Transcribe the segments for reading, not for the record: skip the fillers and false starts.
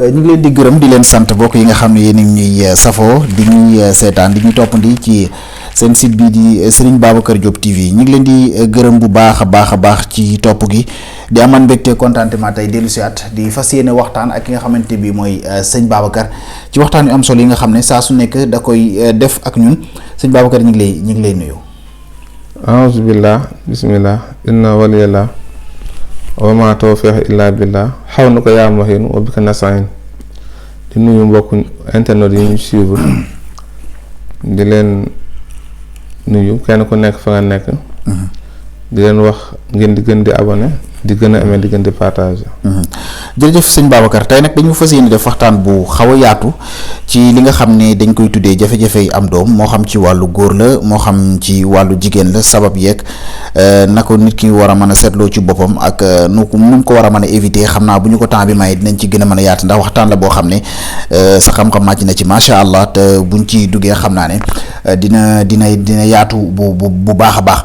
ñu ngi leen di gërëm di leen sant bokk yi nga xam ne yéen a ngi ñuy safoo di ñuy seetaan di ñu toppandi ci seen site bii di Serigne Babacar Diop TV ñu ngi leen di gërëm bu baax a baax ci topp gi di aman mbégte contentement tey dellu si at di fas yéene waxtaan ak ki nga xamante bi mooy sëñ Babacar ci waxtaan yu am solo yi nga xam ne saa su nekk da koy def ak ñun sëñ Babacar ñu ngi lay nuyu. a'uuzu billah bismillah inna waliyallah wa ma tawfiq illa billah xaw na ko yaa mahin wa bika nasta'in di nuyu mbokk internet yi ñu suivre di leen nuyu kenn ku nekk fa nga nekk di leen wax ngeen di gën di abonné di gën a amee di gën di partager. jërëjëf sëñ Babacar tey nag dañu fas yéene def waxtaan bu xaw a yaatu ci li nga xam ne dañ koy tuddee jafe-jafe yi am doom moo xam ci wàllu góor la moo xam ci wàllu jigéen la sabab yeeg na ko nit ki war a mën a seetloo ci boppam ak nu mu ko war a mën a éviter xam naa bu ñu ko temps bi may dinañ ci gën a mën a yaatu ndax waxtaan la boo xam ne sa xam-xam màcc na ci macha allah te buñ ci duggee xam naa ne dina yaatu bu baax a baax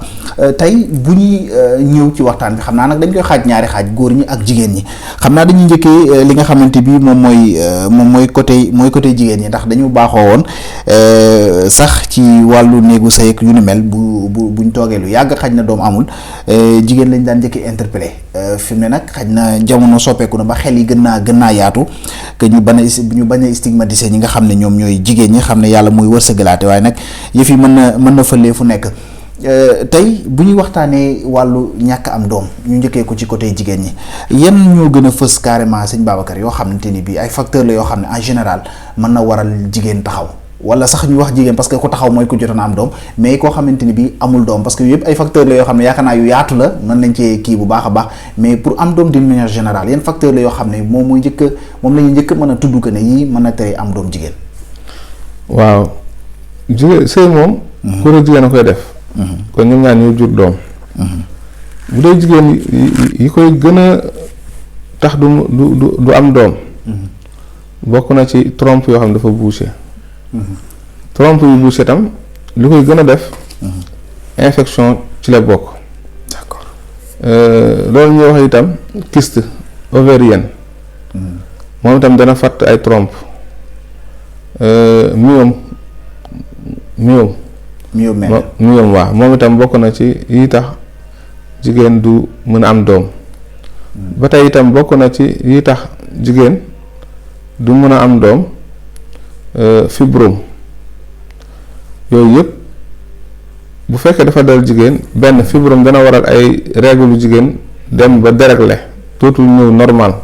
tey bu ñuy ñëw ci waxtaan bi xam naa nag dañ koy xaaj ñaari xaaj góor ñi ak jigéen ñi xam naa dañuy njëkkee li nga xamante bi moom mooy côté jigéen ñi ndax dañu baaxoo woon sax ci wàllu néegu sëy ak yu ni mel buñ toogee lu yàgg xaj na doom amul jigéen lañ daan njëkkee interpellé fi mu ne nag xaj na jamono soppeeku na ba xel yi gën naa yaatu que ñu bañ a stigmatiser ñi nga xam ne ñoom ñooy jigéen ñi xam ne yàlla mooy wërsëgalaate waaye nag yëf yi mën na fëlee fu nekk. tey bu ñuy waxtaanee wàllu ñàkk am doom ñu njëkkee ko ci côté jigéen ñi yan ñoo gën a fës carrément sëñ Babacar yoo xamante ni bii ay facteurs la yoo xam ne en général mën na waral jigéen taxaw wala sax ñu wax jigéen parce que ku taxaw mooy ku jotoon am doom mais koo xamante ni bii amul doom parce que yëpp ay facteurs la yoo xam ne yaakaar naa yu yaatu la mën nañ cee kii bu baax a baax mais pour am doom d'une manière générale yan facteurs la yoo xam ne moom la ñuy njëkk mën a tudd que ne yii mën na tere am doom jigéen. waaw jigéen sëy moom. góor ak jigéen a koy def. kon ñoom ñaar ñoo jur doom. bu dee jigéen yi koy gën a tax du am doom. bokk na ci trompe yoo xam ne dafa bouché. trompe yu bouché tam li koy gën a def. infection ci la bokk. d'accord loolu ñuy wax itam kyste ovarienne. moom itam dana fatt ay trompe. myome waaw moom itam bokk na ci yi tax jigéen du mën a am doom. ba tey itam bokk na ci yi tax jigéen du mën a am doom fibrome yooyu yëpp bu fekkee dafa dal jigéen benn fibrome dana waral ay règle jigéen dem ba dérégler dootul ñëw normal